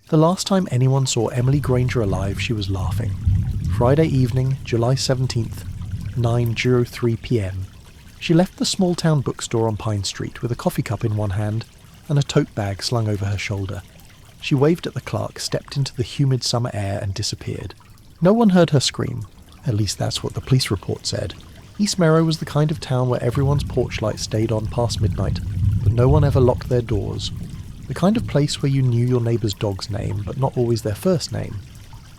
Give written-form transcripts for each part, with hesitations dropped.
The last time anyone saw Emily Granger alive, she was laughing. Friday evening, July 17th, 9:03 p.m. She left the small-town bookstore on Pine Street with a coffee cup in one hand and a tote bag slung over her shoulder. She waved at the clerk, stepped into the humid summer air and disappeared. No one heard her scream. At least that's what the police report said. East Merrow was the kind of town where everyone's porch light stayed on past midnight, but no one ever locked their doors. The kind of place where you knew your neighbour's dog's name, but not always their first name.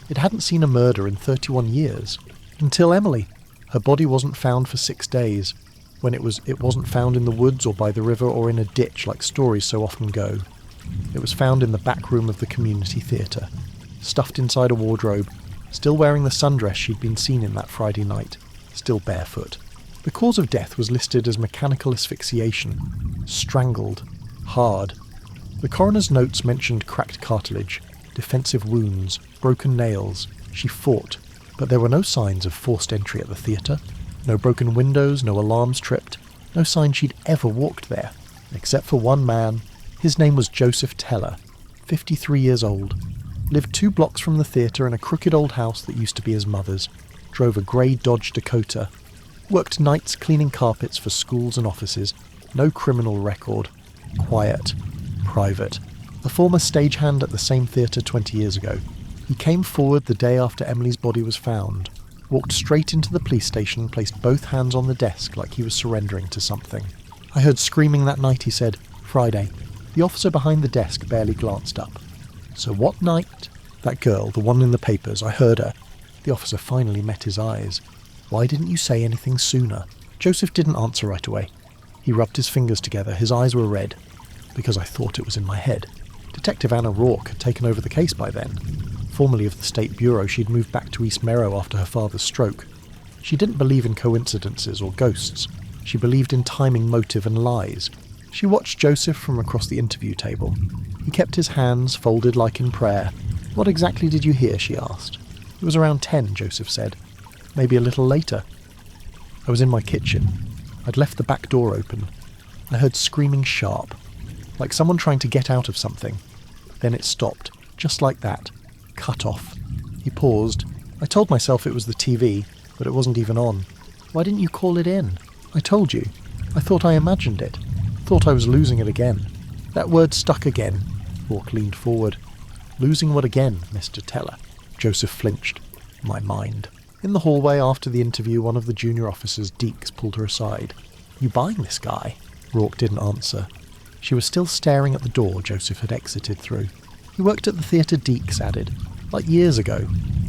It hadn't seen a murder in 31 years. Until Emily. Her body wasn't found for 6 days. When it wasn't found in the woods or by the river or in a ditch like stories so often go. It was found in the back room of the community theatre, stuffed inside a wardrobe, still wearing the sundress she'd been seen in that Friday night, still barefoot. The cause of death was listed as mechanical asphyxiation, strangled, hard. The coroner's notes mentioned cracked cartilage, defensive wounds, broken nails. She fought, but there were no signs of forced entry at the theatre. No broken windows, no alarms tripped, no sign she'd ever walked there, except for one man. His name was Joseph Teller, 53 years old, lived 2 blocks from the theatre in a crooked old house that used to be his mother's, drove a grey Dodge Dakota, worked nights cleaning carpets for schools and offices, no criminal record, quiet, private. A former stagehand at the same theatre 20 years ago. He came forward the day after Emily's body was found, walked straight into the police station, placed both hands on the desk like he was surrendering to something. I heard screaming that night, he said. Friday. The officer behind the desk barely glanced up. So what night? That girl, the one in the papers, I heard her. The officer finally met his eyes. Why didn't you say anything sooner? Joseph didn't answer right away. He rubbed his fingers together. His eyes were red. Because I thought it was in my head. Detective Anna Rourke had taken over the case by then. Formerly of the State Bureau, she'd moved back to East Merrow after her father's stroke. She didn't believe in coincidences or ghosts. She believed in timing, motive and lies. She watched Joseph from across the interview table. He kept his hands folded like in prayer. What exactly did you hear, she asked. It was around 10, Joseph said. Maybe a little later. I was in my kitchen. I'd left the back door open. I heard screaming sharp, like someone trying to get out of something. Then it stopped, just like that. Cut off. He paused. I told myself it was the TV, but it wasn't even on. Why didn't you call it in? I told you. I thought I imagined it. Thought I was losing it again. That word stuck again. Rourke leaned forward. Losing what again, Mr. Teller? Joseph flinched. My mind. In the hallway after the interview, one of the junior officers, Deeks, pulled her aside. You buying this guy? Rourke didn't answer. She was still staring at the door Joseph had exited through. He worked at the theatre, Deeks added. Like years ago.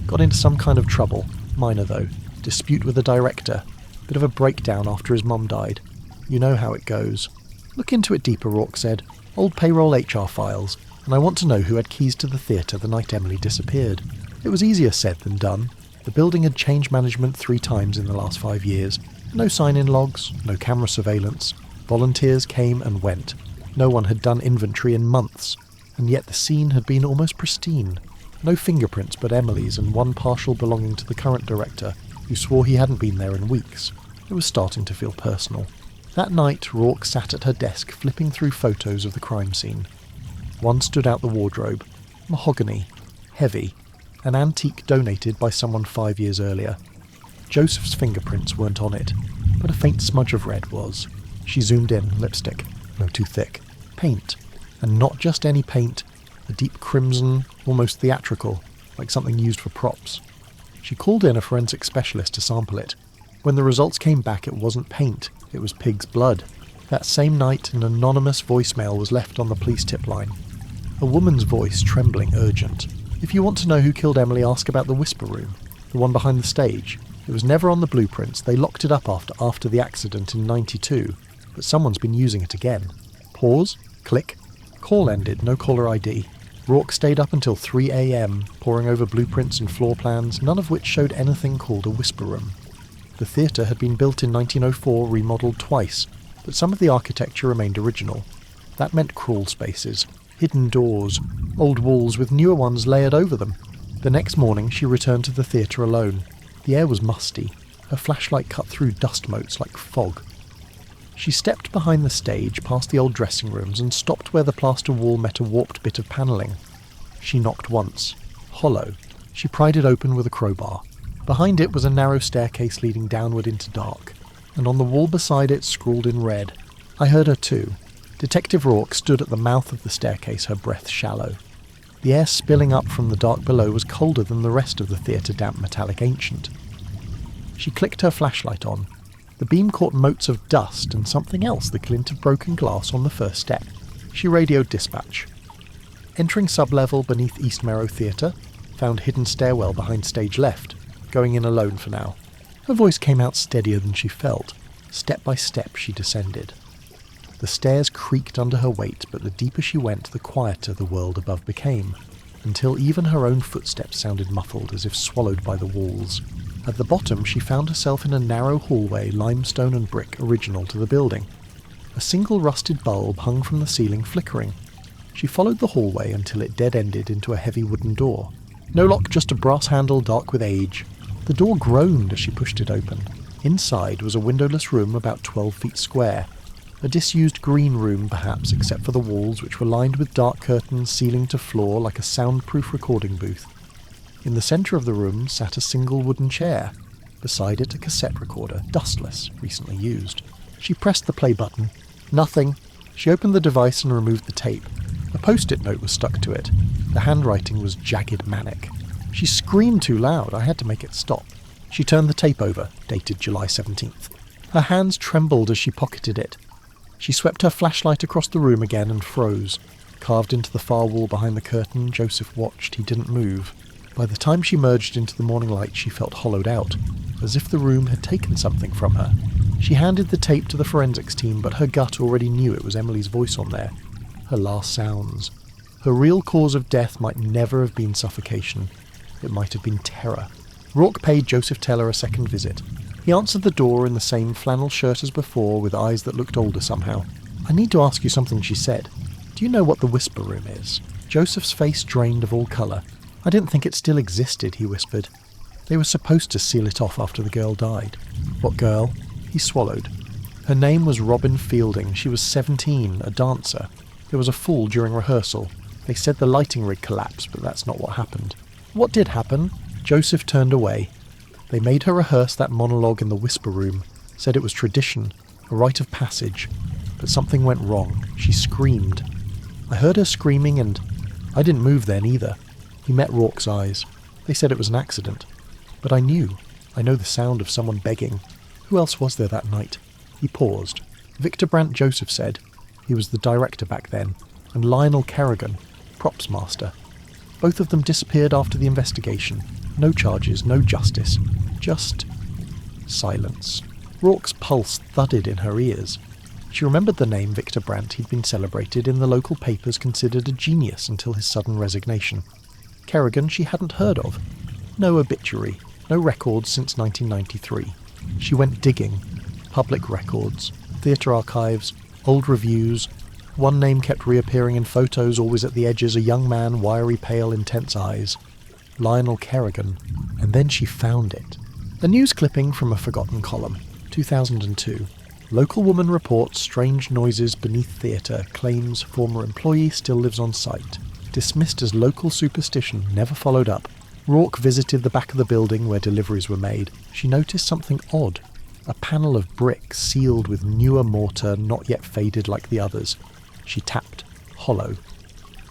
Got into some kind of trouble. Minor though. Dispute with the director. Bit of a breakdown after his mum died. You know how it goes. Look into it deeper, Rourke said. Old payroll HR files. And I want to know who had keys to the theatre the night Emily disappeared. It was easier said than done. The building had changed management 3 times in the last 5 years. No sign-in logs, no camera surveillance. Volunteers came and went. No one had done inventory in months. And yet the scene had been almost pristine. No fingerprints but Emily's and one partial belonging to the current director, who swore he hadn't been there in weeks. It was starting to feel personal. That night, Rourke sat at her desk flipping through photos of the crime scene. One stood out the wardrobe. Mahogany. Heavy. An antique donated by someone 5 years earlier. Joseph's fingerprints weren't on it, but a faint smudge of red was. She zoomed in. Lipstick. No, too thick. Paint. And not just any paint. A deep crimson, almost theatrical, like something used for props. She called in a forensic specialist to sample it. When the results came back, it wasn't paint. It was pig's blood. That same night, an anonymous voicemail was left on the police tip line. A woman's voice, trembling, urgent. If you want to know who killed Emily, ask about the whisper room. The one behind the stage. It was never on the blueprints. They locked it up after the accident in '92. But someone's been using it again. Pause. Click. Call ended. No caller ID. Rourke stayed up until 3 a.m, poring over blueprints and floor plans, none of which showed anything called a whisper room. The theatre had been built in 1904, remodelled twice, but some of the architecture remained original. That meant crawl spaces, hidden doors, old walls with newer ones layered over them. The next morning she returned to the theatre alone. The air was musty. Her flashlight cut through dust motes like fog. She stepped behind the stage, past the old dressing rooms, and stopped where the plaster wall met a warped bit of panelling. She knocked once. Hollow. She pried it open with a crowbar. Behind it was a narrow staircase leading downward into dark, and on the wall beside it, scrawled in red. I heard her too. Detective Rourke stood at the mouth of the staircase, her breath shallow. The air spilling up from the dark below was colder than the rest of the theatre-damp metallic ancient. She clicked her flashlight on. The beam caught motes of dust and something else, the glint of broken glass on the first step. She radioed dispatch. Entering sublevel beneath East Merrow Theatre, found hidden stairwell behind stage left, going in alone for now. Her voice came out steadier than she felt. Step by step she descended. The stairs creaked under her weight, but the deeper she went, the quieter the world above became, until even her own footsteps sounded muffled, as if swallowed by the walls. At the bottom she found herself in a narrow hallway, limestone and brick, original to the building. A single rusted bulb hung from the ceiling, flickering. She followed the hallway until it dead-ended into a heavy wooden door. No lock, just a brass handle dark with age. The door groaned as she pushed it open. Inside was a windowless room about 12 feet square. A disused green room, perhaps, except for the walls, which were lined with dark curtains ceiling to floor like a soundproof recording booth. In the centre of the room sat a single wooden chair. Beside it a cassette recorder, dustless, recently used. She pressed the play button. Nothing. She opened the device and removed the tape. A post-it note was stuck to it. The handwriting was jagged manic. She screamed too loud. I had to make it stop. She turned the tape over, dated July 17th. Her hands trembled as she pocketed it. She swept her flashlight across the room again and froze. Carved into the far wall behind the curtain, Joseph watched. He didn't move. By the time she merged into the morning light, she felt hollowed out, as if the room had taken something from her. She handed the tape to the forensics team, but her gut already knew it was Emily's voice on there. Her last sounds. Her real cause of death might never have been suffocation. It might have been terror. Rourke paid Joseph Teller a second visit. He answered the door in the same flannel shirt as before, with eyes that looked older somehow. "I need to ask you something," she said. "Do you know what the whisper room is?" Joseph's face drained of all colour. "I didn't think it still existed," he whispered. "They were supposed to seal it off after the girl died." "What girl?" He swallowed. Her name was Robin Fielding. She was 17, a dancer. There was a fall during rehearsal. They said the lighting rig collapsed, but that's not what happened. "What did happen?" Joseph turned away. They made her rehearse that monologue in the whisper room, said it was tradition, a rite of passage. But something went wrong. She screamed. I heard her screaming, and I didn't move then either. He met Rourke's eyes. They said it was an accident. But I knew. I know the sound of someone begging. Who else was there that night? He paused. Victor Brandt, Joseph said. He was the director back then. And Lionel Kerrigan, props master. Both of them disappeared after the investigation. No charges, no justice. Just silence. Rourke's pulse thudded in her ears. She remembered the name Victor Brandt. He'd been celebrated in the local papers, considered a genius until his sudden resignation. Kerrigan she hadn't heard of. No obituary, no records since 1993. She went digging. Public records, theatre archives, old reviews. One name kept reappearing in photos, always at the edges, a young man, wiry, pale, intense eyes. Lionel Kerrigan. And then she found it. A news clipping from a forgotten column. 2002. Local woman reports strange noises beneath theatre, claims former employee still lives on site. Dismissed as local superstition, never followed up. Rourke visited the back of the building where deliveries were made. She noticed something odd. A panel of brick sealed with newer mortar, not yet faded like the others. She tapped. Hollow.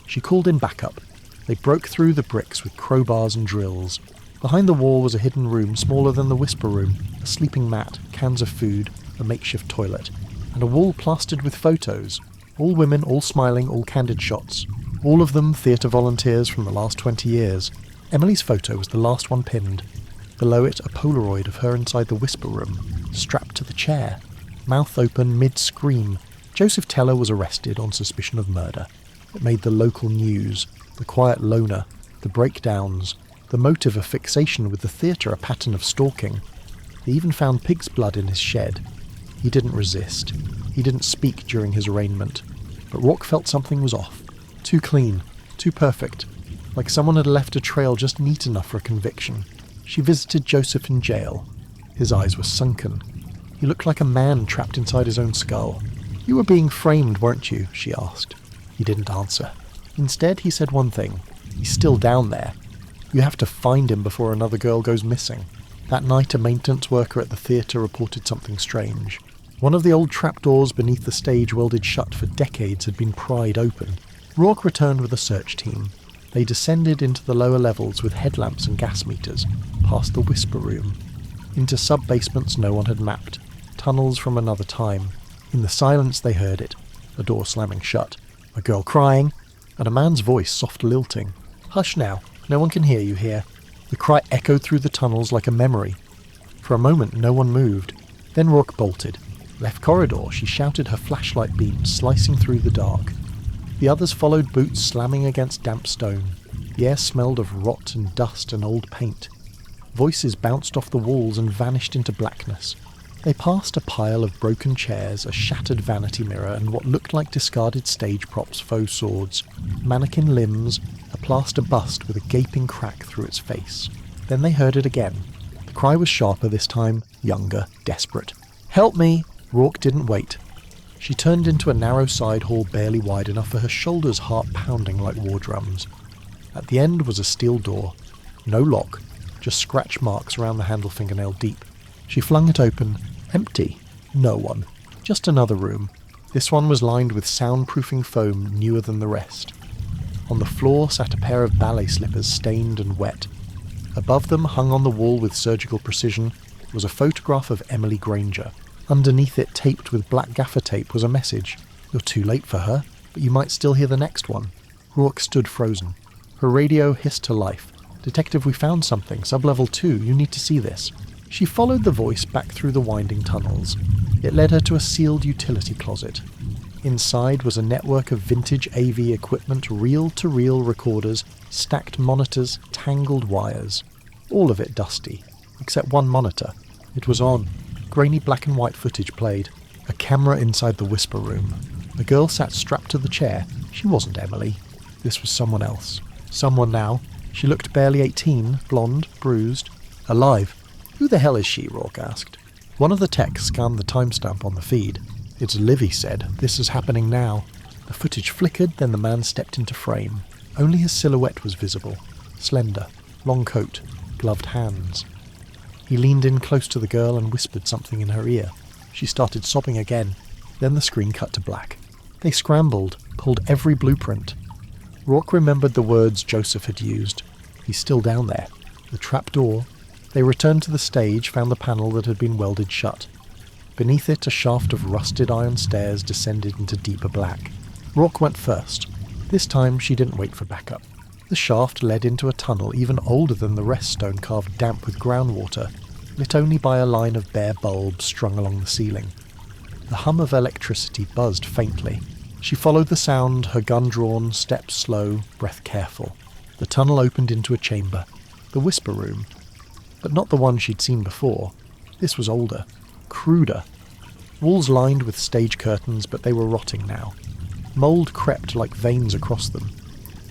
She called in backup. They broke through the bricks with crowbars and drills. Behind the wall was a hidden room, smaller than the whisper room, a sleeping mat, cans of food, a makeshift toilet, and a wall plastered with photos. All women, all smiling, all candid shots. All of them theatre volunteers from the last 20 years. Emily's photo was the last one pinned. Below it, a Polaroid of her inside the whisper room, strapped to the chair. Mouth open, mid-scream. Joseph Teller was arrested on suspicion of murder. It made the local news. The quiet loner, the breakdowns, the motive of fixation with the theatre, a pattern of stalking. They even found pig's blood in his shed. He didn't resist. He didn't speak during his arraignment. But Rourke felt something was off. Too clean, too perfect, like someone had left a trail just neat enough for a conviction. She visited Joseph in jail. His eyes were sunken. He looked like a man trapped inside his own skull. "You were being framed, weren't you?" she asked. He didn't answer. Instead, he said one thing. He's still down there. You have to find him before another girl goes missing. That night, a maintenance worker at the theatre reported something strange. One of the old trapdoors beneath the stage welded shut for decades had been pried open. Rourke returned with a search team. They descended into the lower levels with headlamps and gas meters, past the whisper room, into sub-basements no one had mapped, tunnels from another time. In the silence they heard it, a door slamming shut, a girl crying, and a man's voice soft lilting. "Hush now, no one can hear you here." The cry echoed through the tunnels like a memory. For a moment no one moved. Then Rourke bolted. Left corridor, she shouted, her flashlight beam slicing through the dark. The others followed, boots slamming against damp stone. The air smelled of rot and dust and old paint. Voices bounced off the walls and vanished into blackness. They passed a pile of broken chairs, a shattered vanity mirror, and what looked like discarded stage props, faux swords, mannequin limbs, a plaster bust with a gaping crack through its face. Then they heard it again. The cry was sharper this time, younger, desperate. "Help me!" Rourke didn't wait. She turned into a narrow side hall barely wide enough for her shoulders heart pounding like war drums. At the end was a steel door. No lock, just scratch marks around the handle fingernail deep. She flung it open. Empty. No one. Just another room. This one was lined with soundproofing foam newer than the rest. On the floor sat a pair of ballet slippers stained and wet. Above them, hung on the wall with surgical precision, was a photograph of Emily Granger. Underneath it, taped with black gaffer tape, was a message. "You're too late for her, but you might still hear the next one." Rourke stood frozen. Her radio hissed to life. "Detective, we found something. Sublevel 2, you need to see this." She followed the voice back through the winding tunnels. It led her to a sealed utility closet. Inside was a network of vintage AV equipment, reel-to-reel recorders, stacked monitors, tangled wires. All of it dusty, except one monitor. It was on. Grainy black and white footage played. A camera inside the whisper room. A girl sat strapped to the chair. She wasn't Emily. This was someone else. Someone now. She looked barely 18, blonde, bruised, alive. "Who the hell is she?" Rourke asked. One of the techs scanned the timestamp on the feed. "It's Liv," he said. "This is happening now." The footage flickered, then the man stepped into frame. Only his silhouette was visible. Slender, long coat, gloved hands. He leaned in close to the girl and whispered something in her ear. She started sobbing again. Then the screen cut to black. They scrambled, pulled every blueprint. Rourke remembered the words Joseph had used. He's still down there. The trap door. They returned to the stage, found the panel that had been welded shut. Beneath it, a shaft of rusted iron stairs descended into deeper black. Rourke went first. This time, she didn't wait for backup. The shaft led into a tunnel even older than the rest, stone carved damp with groundwater, lit only by a line of bare bulbs strung along the ceiling. The hum of electricity buzzed faintly. She followed the sound, her gun drawn, steps slow, breath careful. The tunnel opened into a chamber. The whisper room. But not the one she'd seen before. This was older. Cruder. Walls lined with stage curtains, but they were rotting now. Mould crept like veins across them.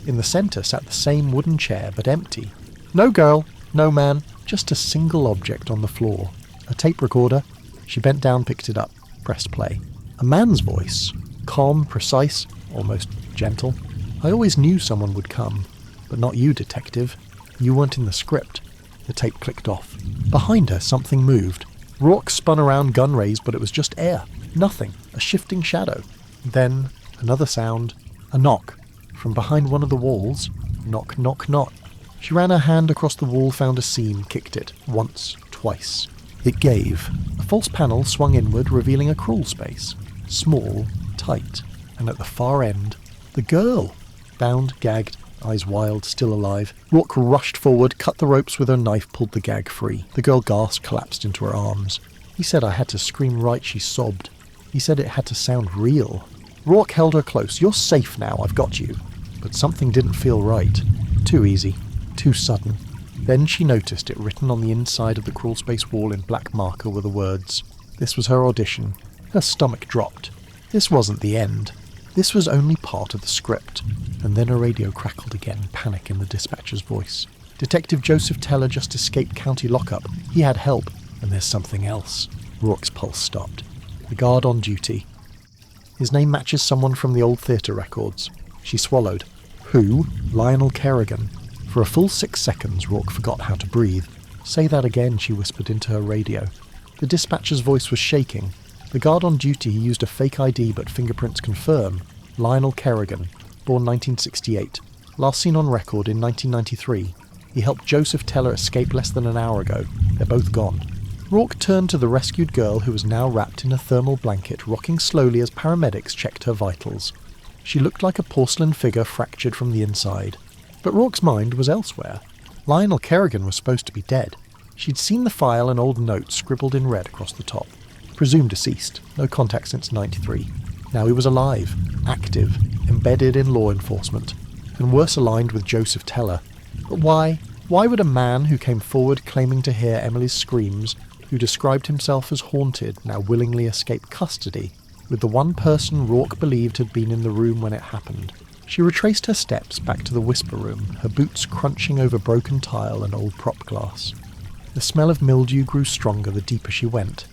In the centre sat the same wooden chair, but empty. No girl, no man, just a single object on the floor. A tape recorder. She bent down, picked it up, pressed play. A man's voice. Calm, precise, almost gentle. "I always knew someone would come. But not you, detective. You weren't in the script." The tape clicked off. Behind her, something moved. Rourke spun around, gun raised, but it was just air. Nothing. A shifting shadow. Then, another sound. A knock. From behind one of the walls. Knock, knock, knock. She ran her hand across the wall, found a seam, kicked it. Once, twice. It gave. A false panel swung inward, revealing a crawl space. Small, tight, and at the far end, the girl. Bound, gagged, eyes wild, still alive. Rourke rushed forward, cut the ropes with her knife, pulled the gag free. The girl gasped, collapsed into her arms. He said I had to scream right, she sobbed. He said it had to sound real. Rourke held her close. "You're safe now, I've got you." But something didn't feel right. Too easy. Too sudden. Then she noticed it written on the inside of the crawlspace wall in black marker were the words. This was her audition. Her stomach dropped. This wasn't the end. This was only part of the script. And then a radio crackled again, panic in the dispatcher's voice. "Detective Joseph Teller just escaped county lockup. He had help. And there's something else." Rourke's pulse stopped. The guard on duty. "His name matches someone from the old theatre records." She swallowed. Who? Lionel Kerrigan. For a full 6 seconds, Rourke forgot how to breathe. Say that again, she whispered into her radio. The dispatcher's voice was shaking. The guard on duty used a fake ID, but fingerprints confirm. Lionel Kerrigan, born 1968. Last seen on record in 1993. He helped Joseph Teller escape less than an hour ago. They're both gone. Rourke turned to the rescued girl, who was now wrapped in a thermal blanket, rocking slowly as paramedics checked her vitals. She looked like a porcelain figure fractured from the inside. But Rourke's mind was elsewhere. Lionel Kerrigan was supposed to be dead. She'd seen the file and old note scribbled in red across the top. Presumed deceased, no contact since '93. Now he was alive, active, embedded in law enforcement, and worse aligned with Joseph Teller. But why? Why would a man who came forward claiming to hear Emily's screams, who described himself as haunted, now willingly escape custody, with the one person Rourke believed had been in the room when it happened? She retraced her steps back to the whisper room, her boots crunching over broken tile and old prop glass. The smell of mildew grew stronger the deeper she went.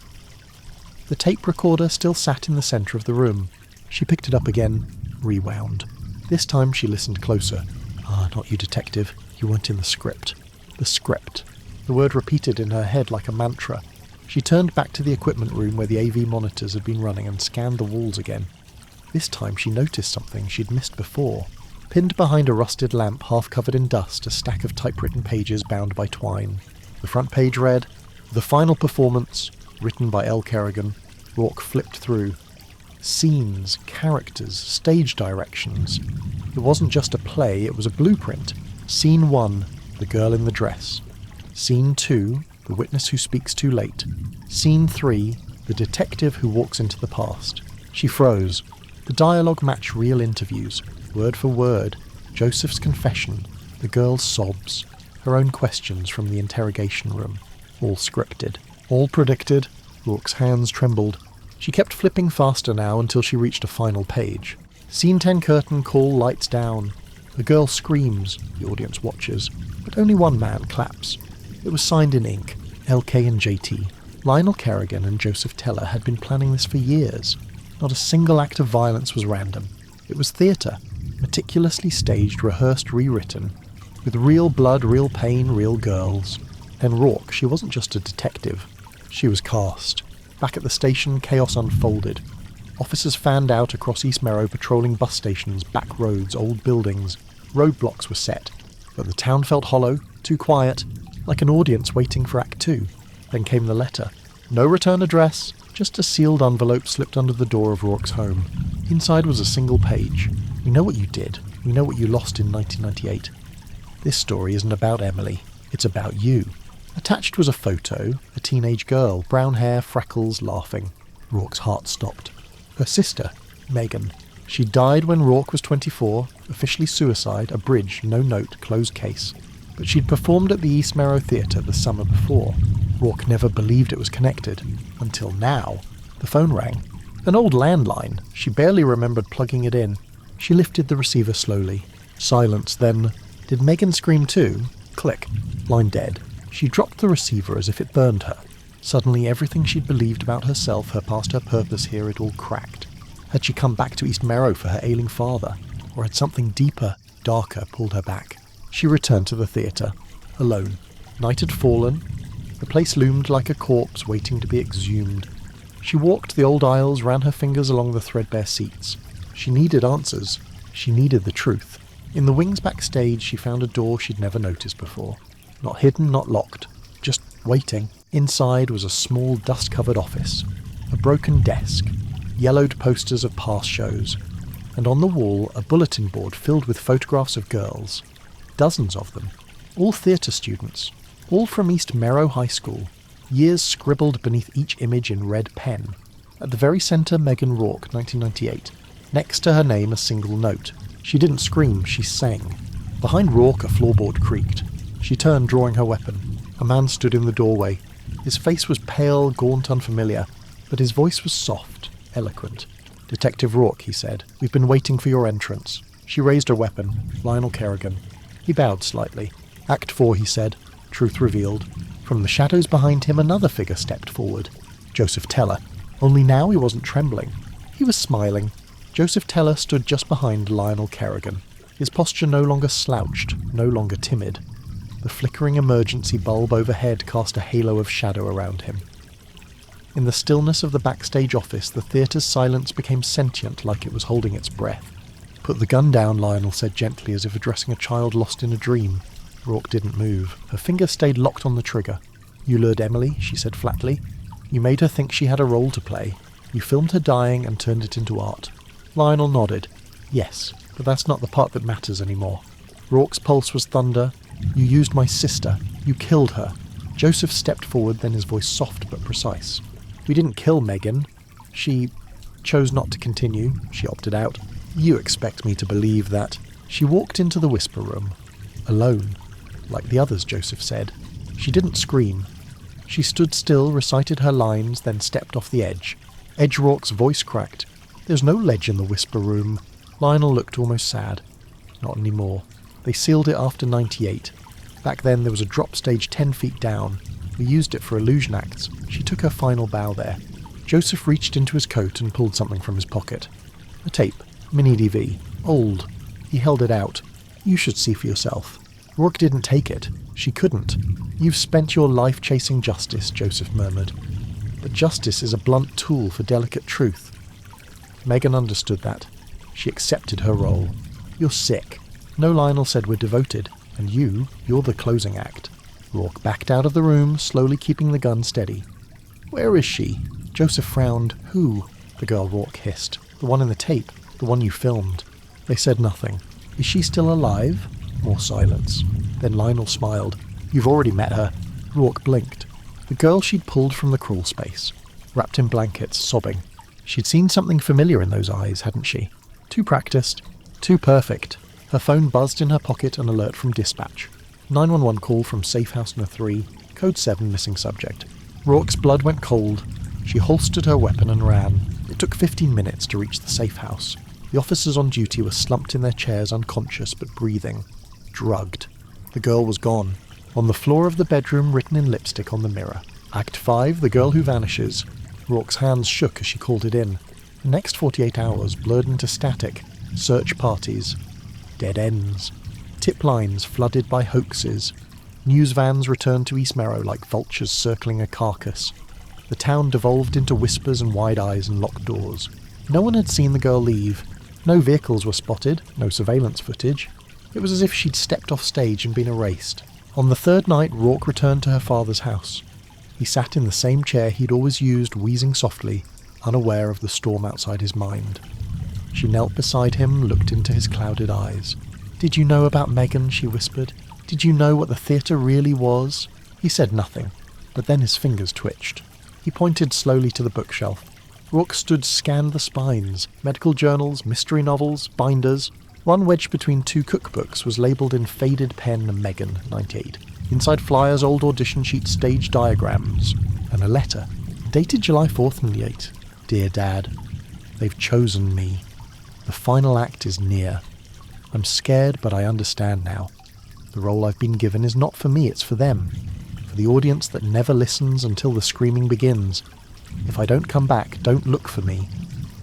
The tape recorder still sat in the centre of the room. She picked it up again, rewound. This time she listened closer. "Ah, not you, detective. You weren't in the script." The script. The word repeated in her head like a mantra. She turned back to the equipment room where the AV monitors had been running and scanned the walls again. This time she noticed something she'd missed before. Pinned behind a rusted lamp half covered in dust, a stack of typewritten pages bound by twine. The front page read, "The Final Performance, written by L. Kerrigan." Rourke flipped through. Scenes, characters, stage directions. It wasn't just a play, it was a blueprint. Scene 1, the girl in the dress. Scene 2, the witness who speaks too late. Scene 3, the detective who walks into the past. She froze. The dialogue matched real interviews, word for word. Joseph's confession, the girl's sobs, her own questions from the interrogation room. All scripted. All predicted. Rourke's hands trembled. She kept flipping faster now until she reached a final page. Scene 10 curtain call, lights down. The girl screams, the audience watches, but only one man claps. It was signed in ink, LK and JT. Lionel Kerrigan and Joseph Teller had been planning this for years. Not a single act of violence was random. It was theatre, meticulously staged, rehearsed, rewritten, with real blood, real pain, real girls. And Rourke, she wasn't just a detective. She was cast. Back at the station, chaos unfolded. Officers fanned out across East Merrow, patrolling bus stations, back roads, old buildings. Roadblocks were set, but the town felt hollow, too quiet, like an audience waiting for Act 2. Then came the letter. No return address, just a sealed envelope slipped under the door of Rourke's home. Inside was a single page. "We know what you did. We know what you lost in 1998. This story isn't about Emily. It's about you." Attached was a photo, a teenage girl, brown hair, freckles, laughing. Rourke's heart stopped. Her sister, Megan. She died when Rourke was 24, officially suicide, a bridge, no note, closed case. But she'd performed at the East Merrow Theatre the summer before. Rourke never believed it was connected. Until now. The phone rang. An old landline. She barely remembered plugging it in. She lifted the receiver slowly. Silence, then, "Did Megan scream too?" Click. Line dead. She dropped the receiver as if it burned her. Suddenly everything she'd believed about herself, her past, her purpose here, it all cracked. Had she come back to East Merrow for her ailing father? Or had something deeper, darker pulled her back? She returned to the theatre, alone. Night had fallen. The place loomed like a corpse waiting to be exhumed. She walked the old aisles, ran her fingers along the threadbare seats. She needed answers. She needed the truth. In the wings backstage she found a door she'd never noticed before. Not hidden, not locked. Just waiting. Inside was a small dust-covered office. A broken desk. Yellowed posters of past shows. And on the wall a bulletin board filled with photographs of girls. Dozens of them. All theatre students. All from East Merrow High School. Years scribbled beneath each image in red pen. At the very centre, Megan Rourke, 1998. Next to her name, a single note. She didn't scream, she sang. Behind Rourke, a floorboard creaked. She turned, drawing her weapon. A man stood in the doorway. His face was pale, gaunt, unfamiliar, but his voice was soft, eloquent. "Detective Rourke," he said. "We've been waiting for your entrance." She raised her weapon. Lionel Kerrigan. He bowed slightly. "Act 4, he said. Truth revealed. From the shadows behind him, another figure stepped forward. Joseph Teller. Only now he wasn't trembling. He was smiling. Joseph Teller stood just behind Lionel Kerrigan. his posture no longer slouched, no longer timid. The flickering emergency bulb overhead cast a halo of shadow around him. In the stillness of the backstage office, the theatre's silence became sentient, like it was holding its breath. "Put the gun down," Lionel said gently, as if addressing a child lost in a dream. Rourke didn't move. Her finger stayed locked on the trigger. "You lured Emily," she said flatly. "You made her think she had a role to play. You filmed her dying and turned it into art." Lionel nodded. "Yes, but that's not the part that matters anymore." Rourke's pulse was thunder. "You used my sister. You killed her." Joseph stepped forward, then his voice soft but precise. "We didn't kill Megan. She chose not to continue. She opted out. You expect me to believe that." She walked into the whisper room. Alone. Like the others, Joseph said. She didn't scream. She stood still, recited her lines, then stepped off the edge. Edge Rourke's voice cracked. "There's no ledge in the whisper room." Lionel looked almost sad. "Not anymore. They sealed it after 98. Back then there was a drop stage 10 feet down. We used it for illusion acts." She took her final bow there. Joseph reached into his coat and pulled something from his pocket. A tape. Mini DV. Old. He held it out. "You should see for yourself." Rourke didn't take it. She couldn't. "You've spent your life chasing justice," Joseph murmured. "But justice is a blunt tool for delicate truth." Megan understood that. She accepted her role. "You're sick." "No," Lionel said, "we're devoted. And you're the closing act." Rourke backed out of the room, slowly keeping the gun steady. "Where is she?" Joseph frowned. "Who?" The girl Rourke hissed. "The one in the tape. The one you filmed." They said nothing. "Is she still alive?" More silence. Then Lionel smiled. "You've already met her." Rourke blinked. The girl she'd pulled from the crawl space. Wrapped in blankets, sobbing. She'd seen something familiar in those eyes, hadn't she? Too practiced. Too perfect. Her phone buzzed in her pocket, an alert from dispatch. 911 call from Safe House No. 3, Code 7 missing subject. Rourke's blood went cold. She holstered her weapon and ran. It took 15 minutes to reach the safe house. The officers on duty were slumped in their chairs, unconscious but breathing. Drugged. The girl was gone. On the floor of the bedroom, written in lipstick on the mirror. Act 5, The Girl Who Vanishes. Rourke's hands shook as she called it in. The next 48 hours blurred into static. Search parties. Dead ends. Tip lines flooded by hoaxes. News vans returned to East Merrow like vultures circling a carcass. The town devolved into whispers and wide eyes and locked doors. No one had seen the girl leave. No vehicles were spotted, no surveillance footage. It was as if she'd stepped off stage and been erased. On the third night, Rourke returned to her father's house. He sat in the same chair he'd always used, wheezing softly, unaware of the storm outside his mind. She knelt beside him, looked into his clouded eyes. "Did you know about Megan?" she whispered. "Did you know what the theatre really was?" He said nothing, but then his fingers twitched. He pointed slowly to the bookshelf. Rourke scanned the spines, medical journals, mystery novels, binders. One wedged between two cookbooks was labelled in faded pen Megan, 98. Inside flyers, old audition sheets, stage diagrams, and a letter, dated July 4th, 98. "Dear Dad, they've chosen me. The final act is near. I'm scared, but I understand now. The role I've been given is not for me, it's for them. For the audience that never listens until the screaming begins. If I don't come back, don't look for me.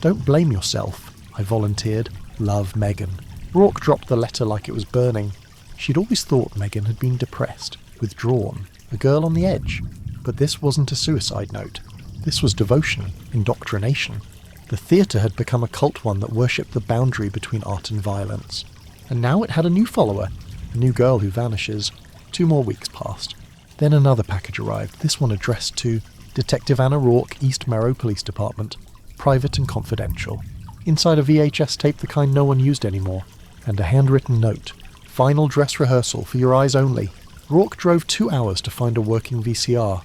Don't blame yourself," I volunteered. "Love, Megan." Rourke dropped the letter like it was burning. She'd always thought Megan had been depressed, withdrawn, a girl on the edge. But this wasn't a suicide note. This was devotion, indoctrination. The theatre had become a cult one that worshipped the boundary between art and violence. And now it had a new follower, a new girl who vanishes. 2 more weeks passed. Then another package arrived, this one addressed to Detective Anna Rourke, East Merrow Police Department. Private and confidential. Inside a VHS tape, the kind no one used anymore. And a handwritten note. "Final dress rehearsal, for your eyes only." Rourke drove 2 hours to find a working VCR.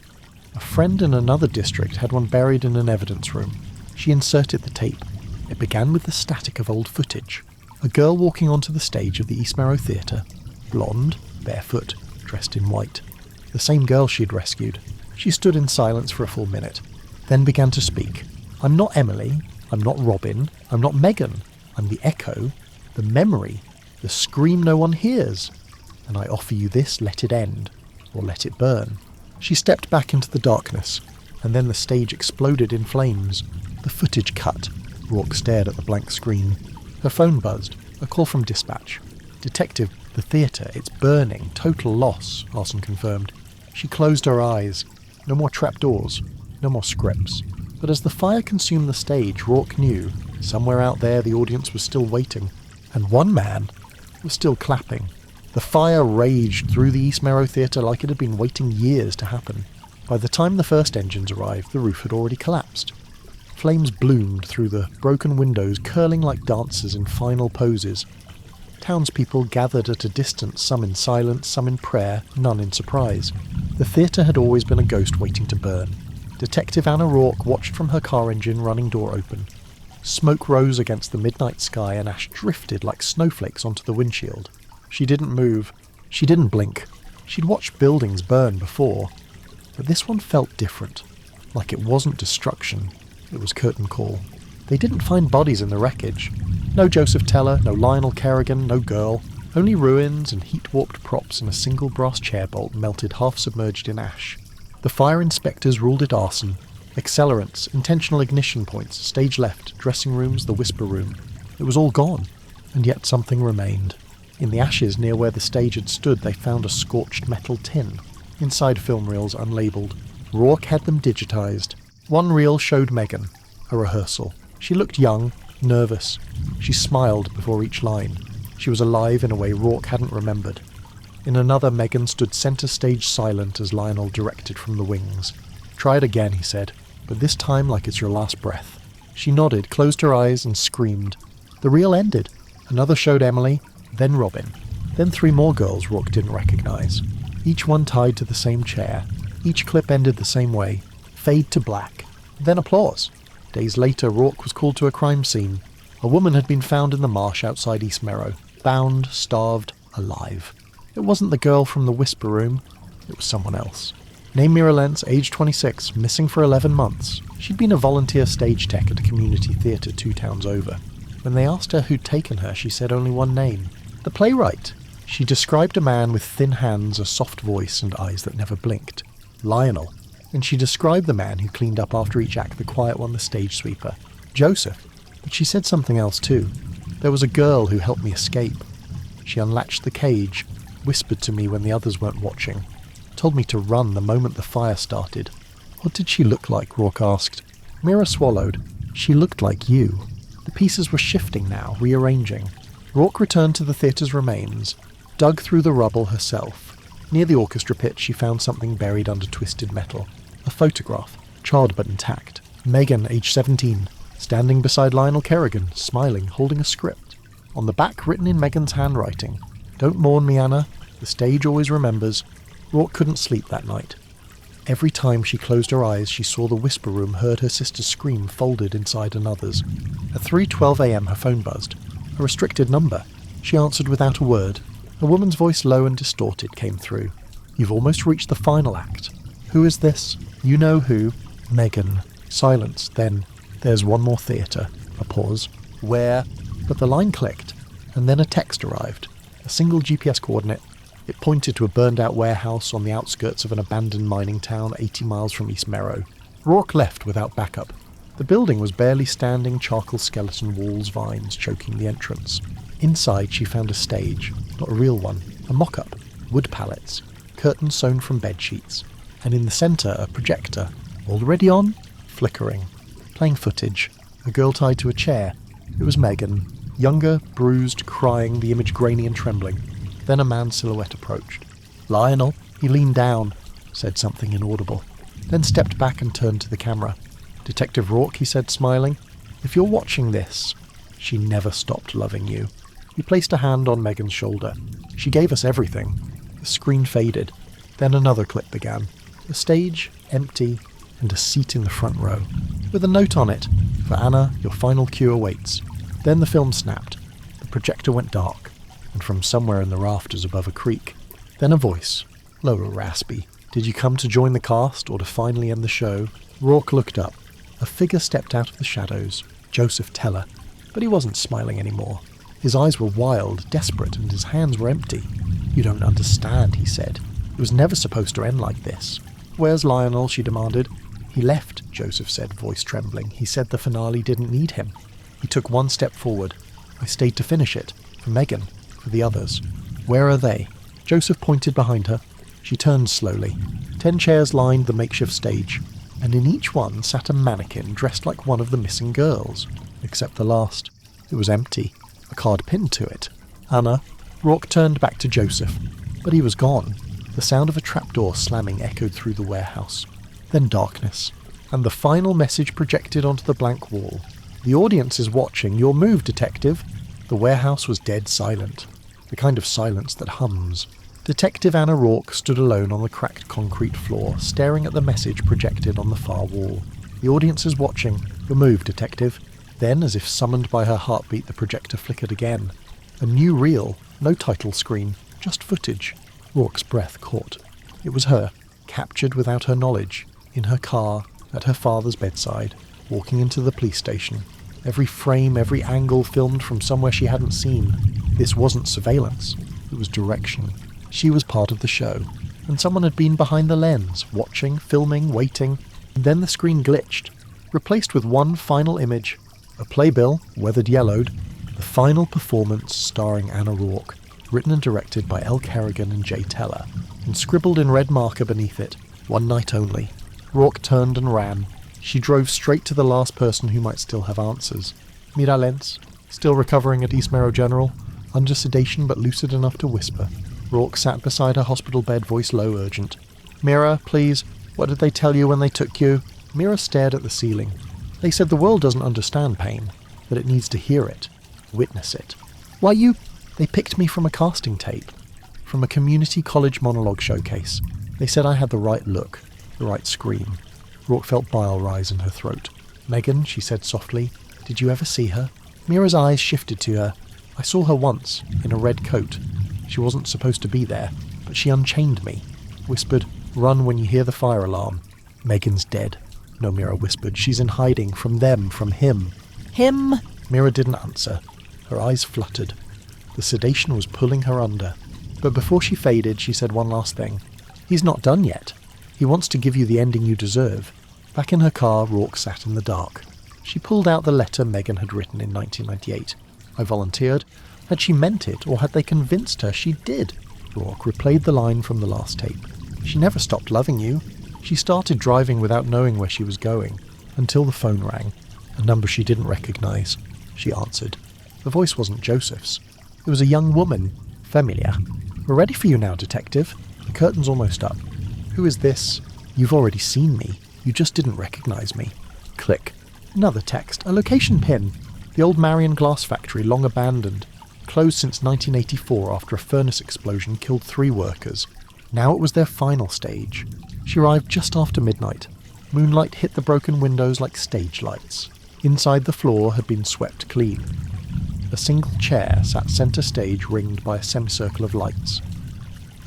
A friend in another district had one buried in an evidence room. She inserted the tape. It began with the static of old footage. A girl walking onto the stage of the East Merrow Theatre. Blonde, barefoot, dressed in white. The same girl she had rescued. She stood in silence for a full minute, then began to speak. "I'm not Emily. I'm not Robin. I'm not Megan. I'm the echo, the memory, the scream no one hears. And I offer you this, let it end, or let it burn." She stepped back into the darkness, and then the stage exploded in flames. The footage cut. Rourke stared at the blank screen. Her phone buzzed. A call from dispatch. "Detective, the theatre, it's burning. Total loss," Arson confirmed. She closed her eyes. No more trapdoors. No more scripts. But as the fire consumed the stage, Rourke knew, somewhere out there the audience was still waiting. And one man was still clapping. The fire raged through the East Merrow Theatre like it had been waiting years to happen. By the time the first engines arrived, the roof had already collapsed. Flames bloomed through the broken windows, curling like dancers in final poses. Townspeople gathered at a distance, some in silence, some in prayer, none in surprise. The theatre had always been a ghost waiting to burn. Detective Anna Rourke watched from her car engine running door open. Smoke rose against the midnight sky and ash drifted like snowflakes onto the windshield. She didn't move. She didn't blink. She'd watched buildings burn before. But this one felt different. Like it wasn't destruction. It was curtain call. They didn't find bodies in the wreckage. No Joseph Teller, no Lionel Kerrigan, no girl. Only ruins and heat-warped props and a single brass chair bolt melted half-submerged in ash. The fire inspectors ruled it arson. Accelerants, intentional ignition points, stage left, dressing rooms, the whisper room. It was all gone. And yet something remained. In the ashes near where the stage had stood, they found a scorched metal tin. Inside film reels, unlabelled. Rourke had them digitized. One reel showed Megan, a rehearsal. She looked young, nervous. She smiled before each line. She was alive in a way Rourke hadn't remembered. In another, Megan stood centre stage silent as Lionel directed from the wings. "Try it again," he said, "but this time like it's your last breath." She nodded, closed her eyes and screamed. The reel ended. Another showed Emily, then Robin. Then 3 more girls Rourke didn't recognise. Each one tied to the same chair. Each clip ended the same way. Fade to black. Then applause. Days later, Rourke was called to a crime scene. A woman had been found in the marsh outside East Merrow. Bound, starved, alive. It wasn't the girl from the whisper room. It was someone else. Name Mira Lentz, age 26, missing for 11 months. She'd been a volunteer stage tech at a community theatre 2 towns over. When they asked her who'd taken her, she said only one name. The playwright. She described a man with thin hands, a soft voice, and eyes that never blinked. Lionel. And she described the man who cleaned up after each act, the quiet one, the stage sweeper. Joseph. But she said something else too. There was a girl who helped me escape. She unlatched the cage, whispered to me when the others weren't watching, told me to run the moment the fire started. What did she look like? Rourke asked. Mira swallowed. She looked like you. The pieces were shifting now, rearranging. Rourke returned to the theatre's remains, dug through the rubble herself. Near the orchestra pit, she found something buried under twisted metal. A photograph, charred but intact. Megan, age 17, standing beside Lionel Kerrigan, smiling, holding a script. On the back, written in Megan's handwriting, "Don't mourn me, Anna. The stage always remembers." Rourke couldn't sleep that night. Every time she closed her eyes, she saw the whisper room, heard her sister's scream folded inside another's. At 3:12 a.m. her phone buzzed. A restricted number. She answered without a word. A woman's voice, low and distorted, came through. "You've almost reached the final act. Who is this?" "You know who." "Megan." Silence. Then, "There's one more theatre." A pause. "Where?" But the line clicked, and then a text arrived. A single GPS coordinate. It pointed to a burned-out warehouse on the outskirts of an abandoned mining town 80 miles from East Merrow. Rourke left without backup. The building was barely standing, charcoal skeleton walls, vines choking the entrance. Inside she found a stage, not a real one, a mock-up, wood pallets, curtains sewn from bedsheets, and in the centre a projector, already on, flickering, playing footage, a girl tied to a chair. It was Megan, younger, bruised, crying, the image grainy and trembling. Then a man's silhouette approached. "Lionel." He leaned down, said something inaudible, then stepped back and turned to the camera. "Detective Rourke," he said, smiling, "if you're watching this, she never stopped loving you." He placed a hand on Megan's shoulder. "She gave us everything." The screen faded. Then another clip began. The stage, empty, and a seat in the front row, with a note on it, "For Anna, your final cue awaits." Then the film snapped. The projector went dark, and from somewhere in the rafters above a creek, then a voice, low and raspy. "Did you come to join the cast, or to finally end the show?" Rourke looked up. A figure stepped out of the shadows, Joseph Teller, but he wasn't smiling anymore. His eyes were wild, desperate, and his hands were empty. "You don't understand," he said. "It was never supposed to end like this." "Where's Lionel?" she demanded. "He left," Joseph said, voice trembling. "He said the finale didn't need him." He took one step forward. "I stayed to finish it. For Megan. for the others. Where are they? Joseph pointed behind her. She turned slowly. 10 chairs lined the makeshift stage, and in each one sat a mannequin dressed like one of the missing girls. Except the last. It was empty. A card pinned to it. Anna. Rourke turned back to Joseph, but he was gone. The sound of a trapdoor slamming echoed through the warehouse. Then darkness, and the final message projected onto the blank wall. The audience is watching. Your move, detective. The warehouse was dead silent. The kind of silence that hums. Detective Anna Rourke stood alone on the cracked concrete floor, staring at the message projected on the far wall. The audience is watching. Your move, detective. Then, as if summoned by her heartbeat, the projector flickered again. A new reel. No title screen. Just footage. Rourke's breath caught. It was her, captured without her knowledge, in her car, at her father's bedside, walking into the police station. Every frame, every angle filmed from somewhere she hadn't seen. This wasn't surveillance. It was direction. She was part of the show, and someone had been behind the lens, watching, filming, waiting. And then the screen glitched, replaced with one final image. A playbill, weathered yellowed, the final performance starring Anna Rourke, written and directed by L. Kerrigan and Jay Teller, and scribbled in red marker beneath it, one night only. Rourke turned and ran. She drove straight to the last person who might still have answers. Mira Lenz, still recovering at East Merrow General, under sedation but lucid enough to whisper. Rourke sat beside her hospital bed, voice low, urgent. Mira, please, what did they tell you when they took you? Mira stared at the ceiling. They said the world doesn't understand pain, that it needs to hear it, witness it. Why, They picked me from a casting tape, from a community college monologue showcase. They said I had the right look, the right scream. Rourke felt bile rise in her throat. Megan, she said softly, did you ever see her? Mira's eyes shifted to her. I saw her once, in a red coat. She wasn't supposed to be there, but she unchained me. Whispered, run when you hear the fire alarm. Megan's dead. No, Mira whispered. She's in hiding, from them, from him. Him? Mira didn't answer. Her eyes fluttered. The sedation was pulling her under. But before she faded, she said one last thing. He's not done yet. He wants to give you the ending you deserve. Back in her car, Rourke sat in the dark. She pulled out the letter Megan had written in 1998. I volunteered. Had she meant it, or had they convinced her she did? Rourke replayed the line from the last tape. She never stopped loving you. She started driving without knowing where she was going, until the phone rang. A number she didn't recognize. She answered. The voice wasn't Joseph's. It was a young woman. Familiar. We're ready for you now, detective. The curtain's almost up. Who is this? You've already seen me. You just didn't recognize me. Click. Another text. A location pin. The old Marion glass factory, long abandoned. Closed since 1984 after a furnace explosion killed 3 workers. Now it was their final stage. She arrived just after midnight. Moonlight hit the broken windows like stage lights. Inside the floor had been swept clean. A single chair sat centre stage ringed by a semicircle of lights.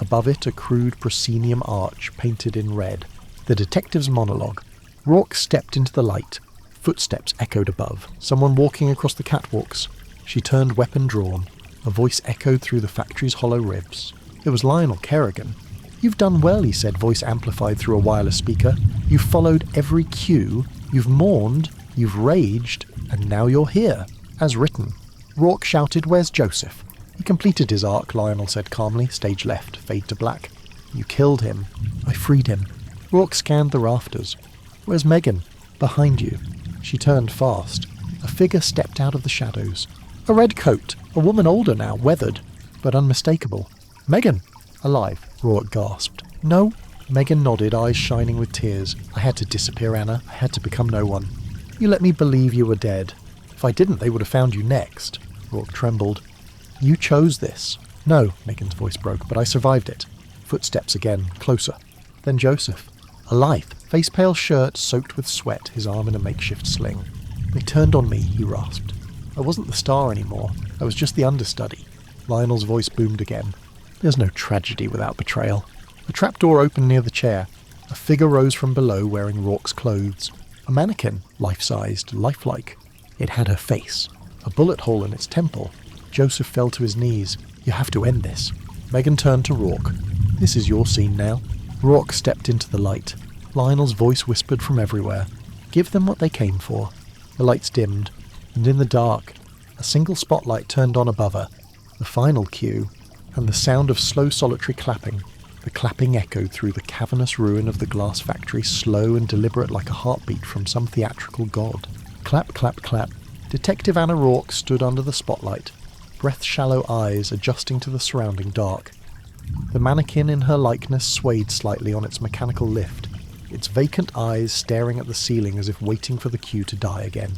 Above it a crude proscenium arch painted in red. The detective's monologue. Rourke stepped into the light. Footsteps echoed above. Someone walking across the catwalks. She turned, weapon drawn. A voice echoed through the factory's hollow ribs. It was Lionel Kerrigan. You've done well, he said, voice amplified through a wireless speaker. You've followed every cue. You've mourned. You've raged. And now you're here. As written. Rourke shouted, where's Joseph? He completed his arc, Lionel said calmly. Stage left, fade to black. You killed him. I freed him. Rourke scanned the rafters. Where's Megan? Behind you. She turned fast. A figure stepped out of the shadows. A red coat. A woman older now, weathered, but unmistakable. Megan! Alive, Rourke gasped. No? Megan nodded, eyes shining with tears. I had to disappear, Anna. I had to become no one. You let me believe you were dead. If I didn't, they would have found you next. Rourke trembled. You chose this. No, Megan's voice broke, but I survived it. Footsteps again, closer. Then Joseph. Alive, face-pale shirt soaked with sweat, his arm in a makeshift sling. They turned on me, he rasped. I wasn't the star anymore. I was just the understudy. Lionel's voice boomed again. There's no tragedy without betrayal. A trapdoor opened near the chair. A figure rose from below wearing Rourke's clothes. A mannequin, life-sized, lifelike. It had her face. A bullet hole in its temple. Joseph fell to his knees. You have to end this. Megan turned to Rourke. This is your scene now. Rourke stepped into the light. Lionel's voice whispered from everywhere. Give them what they came for. The lights dimmed, and in the dark, a single spotlight turned on above her. The final cue, and the sound of slow solitary clapping. The clapping echoed through the cavernous ruin of the glass factory, slow and deliberate like a heartbeat from some theatrical god. Clap, clap, clap. Detective Anna Rourke stood under the spotlight, breath-shallow eyes adjusting to the surrounding dark. The mannequin in her likeness swayed slightly on its mechanical lift, its vacant eyes staring at the ceiling as if waiting for the cue to die again.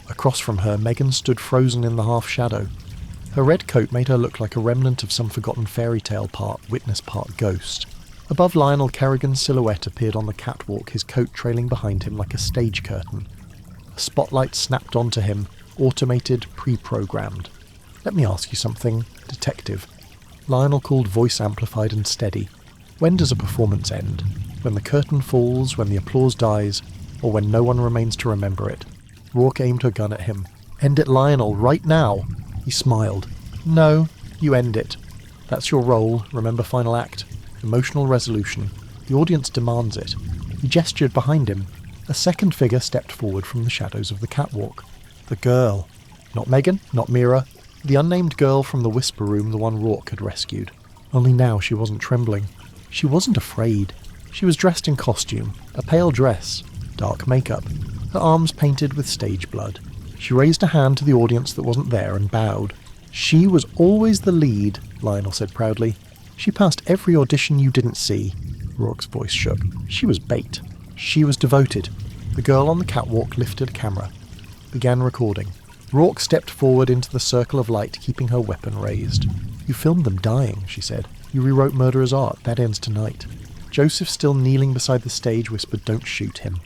Across from her, Megan stood frozen in the half-shadow. Her red coat made her look like a remnant of some forgotten fairy tale, part witness, part ghost. Above Lionel Kerrigan's silhouette appeared on the catwalk, his coat trailing behind him like a stage curtain. A spotlight snapped onto him, automated, pre-programmed. "Let me ask you something, detective." Lionel called, voice amplified and steady. "When does a performance end? When the curtain falls, when the applause dies, or when no one remains to remember it?" Rourke aimed her gun at him. "End it, Lionel, right now!" He smiled. "No, you end it. That's your role, remember, final act. Emotional resolution. The audience demands it." He gestured behind him. A second figure stepped forward from the shadows of the catwalk. The girl. Not Megan, not Mira. The unnamed girl from the whisper room, the one Rourke had rescued. Only now she wasn't trembling. She wasn't afraid. She was dressed in costume, a pale dress, dark makeup, her arms painted with stage blood. She raised a hand to the audience that wasn't there and bowed. "She was always the lead," Lionel said proudly. "She passed every audition you didn't see." Rourke's voice shook. "She was bait. She was devoted." The girl on the catwalk lifted a camera, began recording. Rourke stepped forward into the circle of light, keeping her weapon raised. "You filmed them dying," she said. "You rewrote murderer's art. That ends tonight." Joseph, still kneeling beside the stage, whispered, "Don't shoot him."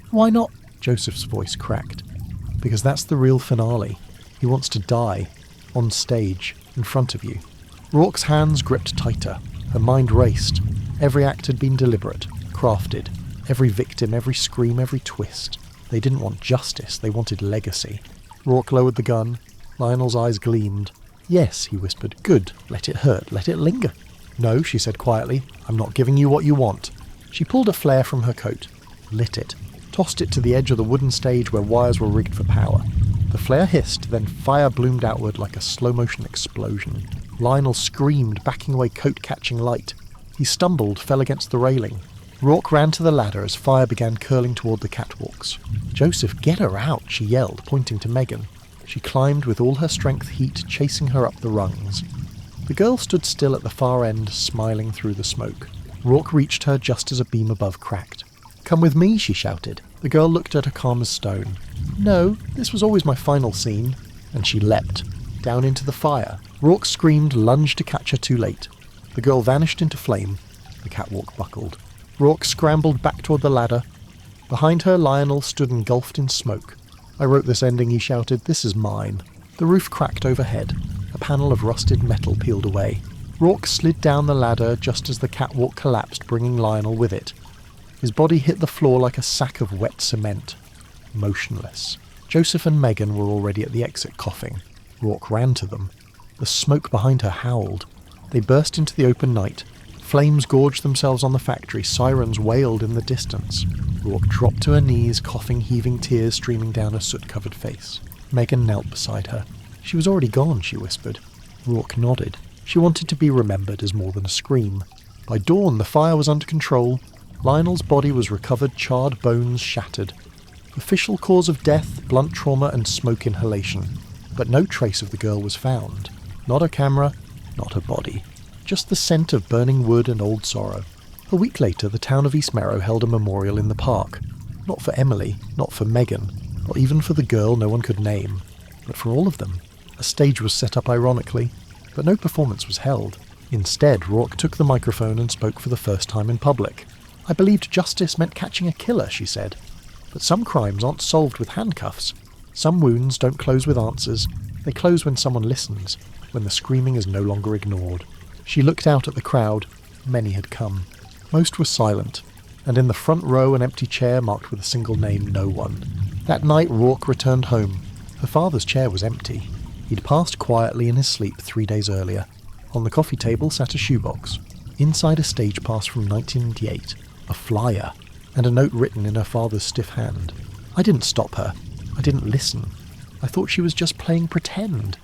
"Why not?" Joseph's voice cracked. "Because that's the real finale. He wants to die. On stage. In front of you." Rourke's hands gripped tighter. Her mind raced. Every act had been deliberate, crafted. Every victim, every scream, every twist. They didn't want justice. They wanted legacy. Rourke lowered the gun. Lionel's eyes gleamed. "Yes," he whispered. "Good. Let it hurt. Let it linger." "No," she said quietly. "I'm not giving you what you want." She pulled a flare from her coat, lit it, tossed it to the edge of the wooden stage where wires were rigged for power. The flare hissed, then fire bloomed outward like a slow-motion explosion. Lionel screamed, backing away, coat catching light. He stumbled, fell against the railing. Rourke ran to the ladder as fire began curling toward the catwalks. "Joseph, get her out," she yelled, pointing to Megan. She climbed with all her strength, heat chasing her up the rungs. The girl stood still at the far end, smiling through the smoke. Rourke reached her just as a beam above cracked. "Come with me," she shouted. The girl looked at her calm as stone. "No, this was always my final scene." And she leapt, down into the fire. Rourke screamed, lunged to catch her too late. The girl vanished into flame. The catwalk buckled. Rourke scrambled back toward the ladder. Behind her, Lionel stood engulfed in smoke. "I wrote this ending," he shouted. "This is mine." The roof cracked overhead. A panel of rusted metal peeled away. Rourke slid down the ladder just as the catwalk collapsed, bringing Lionel with it. His body hit the floor like a sack of wet cement. Motionless. Joseph and Megan were already at the exit, coughing. Rourke ran to them. The smoke behind her howled. They burst into the open night. Flames gorged themselves on the factory. Sirens wailed in the distance. Rourke dropped to her knees, coughing, heaving, tears streaming down her soot-covered face. Megan knelt beside her. "She was already gone," she whispered. Rourke nodded. She wanted to be remembered as more than a scream. By dawn, the fire was under control. Lionel's body was recovered, charred bones shattered. Official cause of death, blunt trauma and smoke inhalation. But no trace of the girl was found. Not her camera, not her body. Just the scent of burning wood and old sorrow. A week later, the town of East Merrow held a memorial in the park. Not for Emily, not for Megan, not even for the girl no one could name, but for all of them. A stage was set up ironically, but no performance was held. Instead, Rourke took the microphone and spoke for the first time in public. "I believed justice meant catching a killer," she said. "But some crimes aren't solved with handcuffs. Some wounds don't close with answers. They close when someone listens, when the screaming is no longer ignored." She looked out at the crowd. Many had come. Most were silent, and in the front row an empty chair marked with a single name, no one. That night Rourke returned home. Her father's chair was empty. He'd passed quietly in his sleep 3 days earlier. On the coffee table sat a shoebox. Inside a stage pass from 1998, a flyer, and a note written in her father's stiff hand. "I didn't stop her. I didn't listen. I thought she was just playing pretend.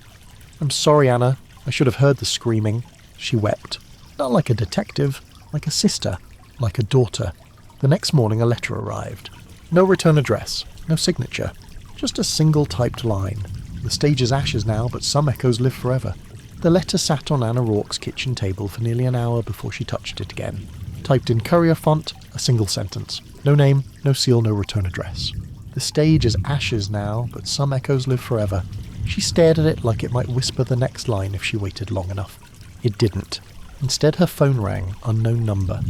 I'm sorry, Anna. I should have heard the screaming. She wept. Not like a detective, like a sister, like a daughter. The next morning a letter arrived. No return address, no signature, just a single typed line. The stage is ashes now, but some echoes live forever. The letter sat on Anna Rourke's kitchen table for nearly an hour before she touched it again. Typed in courier font, a single sentence. No name, no seal, no return address. The stage is ashes now, but some echoes live forever. She stared at it like it might whisper the next line if she waited long enough. It didn't. Instead her phone rang, unknown number.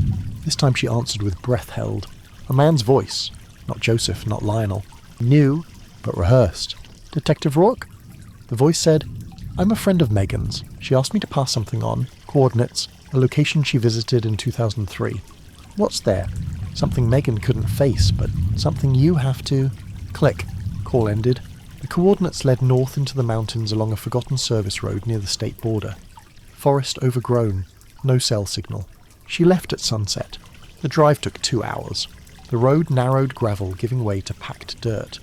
This time she answered with breath held. A man's voice. Not Joseph, not Lionel. New, but rehearsed. Detective Rourke? The voice said, I'm a friend of Megan's. She asked me to pass something on. Coordinates. A location she visited in 2003. What's there? Something Megan couldn't face, but something you have to... Click. Call ended. The coordinates led north into the mountains along a forgotten service road near the state border. Forest overgrown. No cell signal. She left at sunset. The drive took 2 hours. The road narrowed gravel giving way to packed dirt.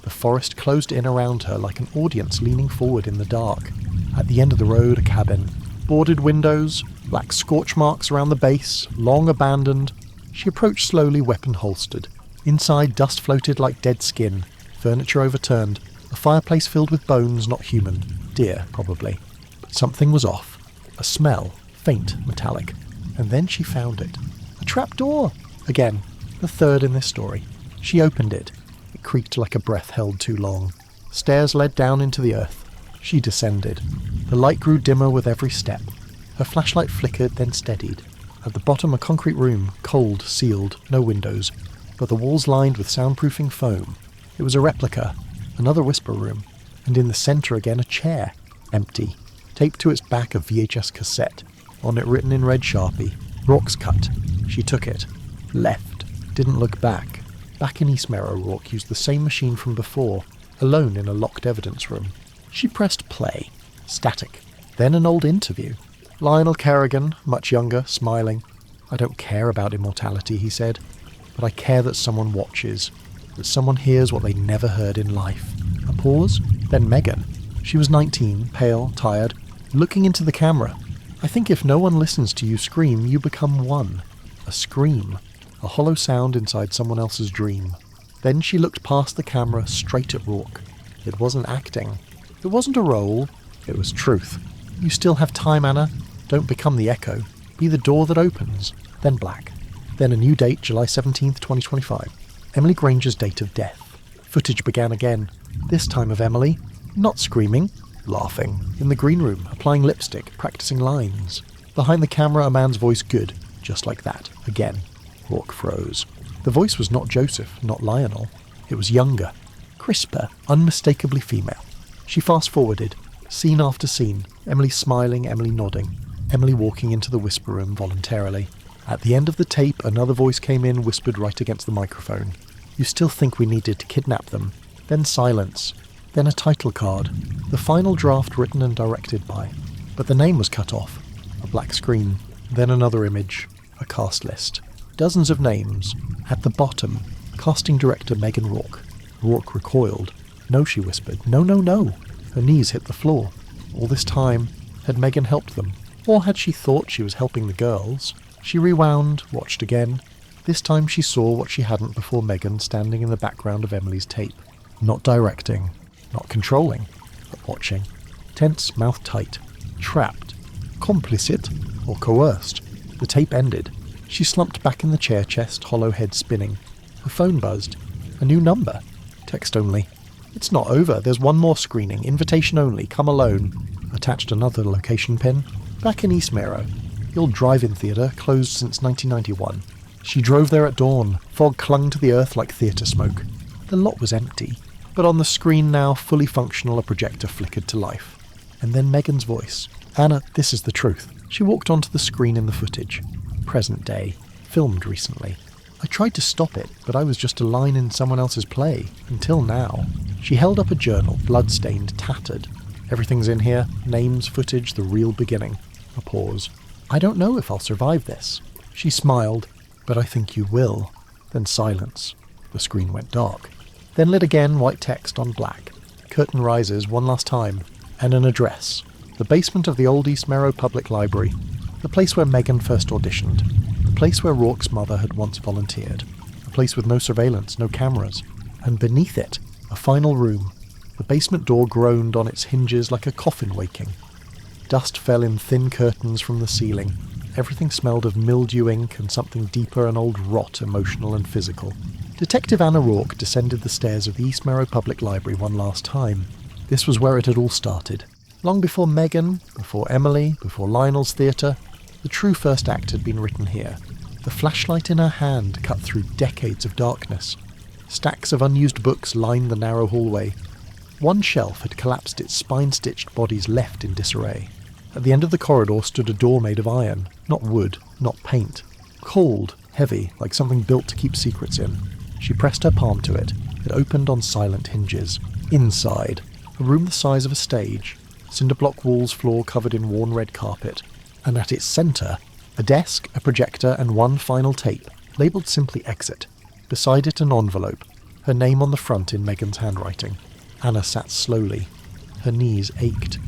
The forest closed in around her like an audience leaning forward in the dark. At the end of the road, a cabin. Boarded windows, black scorch marks around the base, long abandoned. She approached slowly, weapon holstered. Inside, dust floated like dead skin, furniture overturned, a fireplace filled with bones not human, deer probably. But something was off. A smell, faint, metallic. And then she found it. A trapdoor! Again, the third in this story. She opened it. It creaked like a breath held too long. Stairs led down into the earth. She descended. The light grew dimmer with every step. Her flashlight flickered, then steadied. At the bottom, a concrete room, cold, sealed, no windows, but the walls lined with soundproofing foam. It was a replica, another whisper room, and in the centre again a chair, empty. Taped to its back a VHS cassette. On it written in red Sharpie, Rourke's cut. She took it. Left. Didn't look back. Back in East Merrow, Rourke used the same machine from before, alone in a locked evidence room. She pressed play. Static. Then an old interview. Lionel Kerrigan, much younger, smiling. I don't care about immortality, he said, but I care that someone watches, that someone hears what they never heard in life. A pause, then Megan. She was 19, pale, tired, looking into the camera. I think if no one listens to you scream, you become one. A scream. A hollow sound inside someone else's dream. Then she looked past the camera straight at Rourke. It wasn't acting. It wasn't a role. It was truth. You still have time, Anna. Don't become the echo. Be the door that opens. Then black. Then a new date, July 17th, 2025. Emily Granger's date of death. Footage began again. This time of Emily. Not screaming. Laughing. In the green room, applying lipstick, practicing lines. Behind the camera, a man's voice good. Just like that. Again. Rourke froze. The voice was not Joseph, not Lionel. It was younger. Crisper. Unmistakably female. She fast-forwarded. Scene after scene. Emily smiling, Emily nodding. Emily walking into the whisper room voluntarily. At the end of the tape, another voice came in, whispered right against the microphone. You still think we needed to kidnap them. Then silence. Then a title card. The final draft written and directed by. But the name was cut off. A black screen. Then another image. A cast list. Dozens of names. At the bottom, casting director Megan Rourke. Rourke recoiled. No, she whispered. No, no, no. Her knees hit the floor. All this time, had Megan helped them? Or had she thought she was helping the girls? She rewound, watched again. This time she saw what she hadn't before Megan standing in the background of Emily's tape. Not directing, not controlling, but watching. Tense, mouth tight. Trapped. Complicit or coerced. The tape ended. She slumped back in the chair chest, hollow head spinning. Her phone buzzed. A new number. Text only. It's not over. There's one more screening. Invitation only. Come alone. Attached another location pin. Back in East Merrow. The old drive-in theatre, closed since 1991. She drove there at dawn. Fog clung to the earth like theatre smoke. The lot was empty. But on the screen now, fully functional, a projector flickered to life. And then Megan's voice. Anna, this is the truth. She walked onto the screen in the footage. Present day. Filmed recently. I tried to stop it, but I was just a line in someone else's play. Until now. She held up a journal, blood-stained, tattered. Everything's in here. Names, footage, the real beginning. A pause. I don't know if I'll survive this. She smiled. But I think you will. Then silence. The screen went dark. Then lit again, white text on black. Curtain rises one last time. And an address. The basement of the old East Merrow Public Library, the place where Megan first auditioned, the place where Rourke's mother had once volunteered, a place with no surveillance, no cameras, and beneath it, a final room. The basement door groaned on its hinges like a coffin waking. Dust fell in thin curtains from the ceiling. Everything smelled of mildew ink and something deeper and old rot, emotional and physical. Detective Anna Rourke descended the stairs of the East Merrow Public Library one last time. This was where it had all started. Long before Megan, before Emily, before Lionel's theatre, the true first act had been written here. The flashlight in her hand cut through decades of darkness. Stacks of unused books lined the narrow hallway. One shelf had collapsed, its spine-stitched bodies left in disarray. At the end of the corridor stood a door made of iron, not wood, not paint. Cold, heavy, like something built to keep secrets in. She pressed her palm to it. It opened on silent hinges. Inside, a room the size of a stage, cinder-block walls, floor covered in worn red carpet, and at its centre, a desk, a projector, and one final tape, labelled simply Exit. Beside it an envelope, her name on the front in Megan's handwriting. Anna sat slowly. Her knees ached.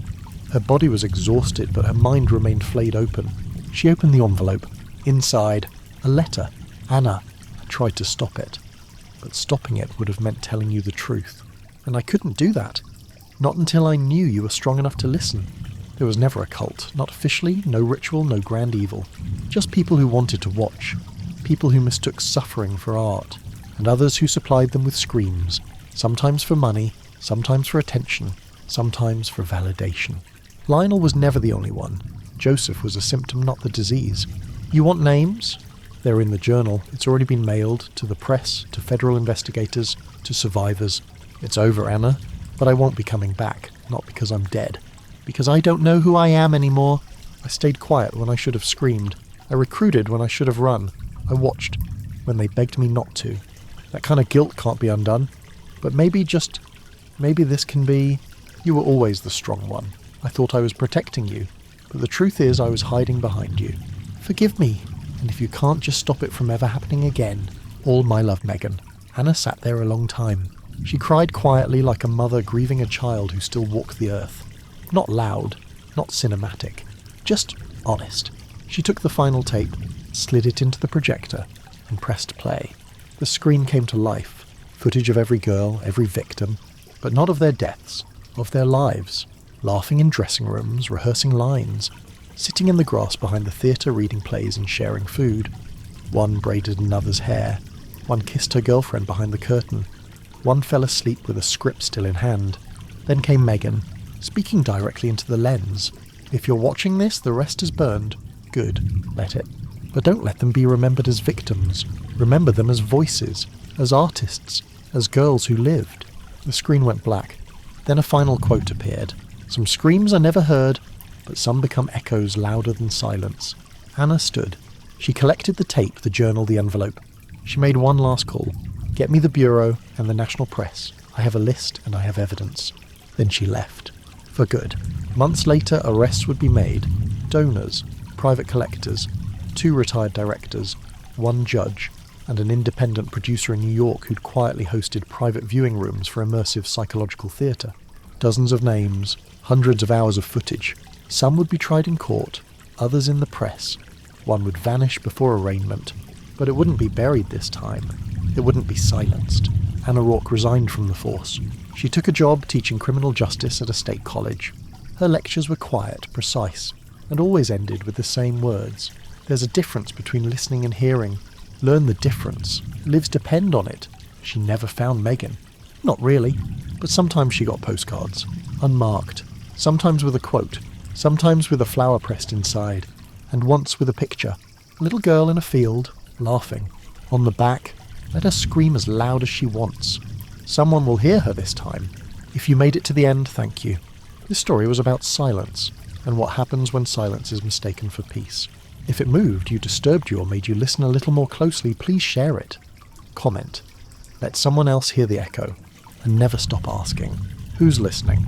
Her body was exhausted, but her mind remained flayed open. She opened the envelope. Inside, a letter. Anna had tried to stop it, but stopping it would have meant telling you the truth. And I couldn't do that. Not until I knew you were strong enough to listen. There was never a cult, not officially, no ritual, no grand evil. Just people who wanted to watch. People who mistook suffering for art, and others who supplied them with screams, sometimes for money, sometimes for attention, sometimes for validation. Lionel was never the only one. Joseph was a symptom, not the disease. You want names? They're in the journal. It's already been mailed to the press, to federal investigators, to survivors. It's over, Anna. But I won't be coming back, not because I'm dead. Because I don't know who I am anymore. I stayed quiet when I should have screamed. I recruited when I should have run. I watched when they begged me not to. That kind of guilt can't be undone. But maybe this can be... You were always the strong one. I thought I was protecting you. But the truth is I was hiding behind you. Forgive me. And if you can't just stop it from ever happening again, all my love, Megan. Anna sat there a long time. She cried quietly like a mother grieving a child who still walked the earth. Not loud, not cinematic, just honest. She took the final tape, slid it into the projector, and pressed play. The screen came to life, footage of every girl, every victim, but not of their deaths, of their lives, laughing in dressing rooms, rehearsing lines, sitting in the grass behind the theatre reading plays and sharing food. One braided another's hair, one kissed her girlfriend behind the curtain, one fell asleep with a script still in hand. Then came Megan, speaking directly into the lens. If you're watching this, the rest is burned. Good, let it. But don't let them be remembered as victims. Remember them as voices, as artists, as girls who lived. The screen went black. Then a final quote appeared. Some screams are never heard, but some become echoes louder than silence. Anna stood. She collected the tape, the journal, the envelope. She made one last call. Get me the Bureau and the National Press. I have a list and I have evidence. Then she left. For good. Months later, arrests would be made. Donors, private collectors, 2 retired directors, 1 judge, and an independent producer in New York who'd quietly hosted private viewing rooms for immersive psychological theatre. Dozens of names, hundreds of hours of footage. Some would be tried in court, others in the press. One would vanish before arraignment, but it wouldn't be buried this time. It wouldn't be silenced. Anna Rourke resigned from the force. She took a job teaching criminal justice at a state college. Her lectures were quiet, precise, and always ended with the same words. There's a difference between listening and hearing. Learn the difference. Lives depend on it. She never found Megan. Not really, but sometimes she got postcards, unmarked, sometimes with a quote, sometimes with a flower pressed inside, and once with a picture. A little girl in a field, laughing. On the back, let her scream as loud as she wants. Someone will hear her this time. If you made it to the end, thank you. This story was about silence, and what happens when silence is mistaken for peace. If it moved you, disturbed you, or made you listen a little more closely, please share it. Comment. Let someone else hear the echo, and never stop asking, who's listening?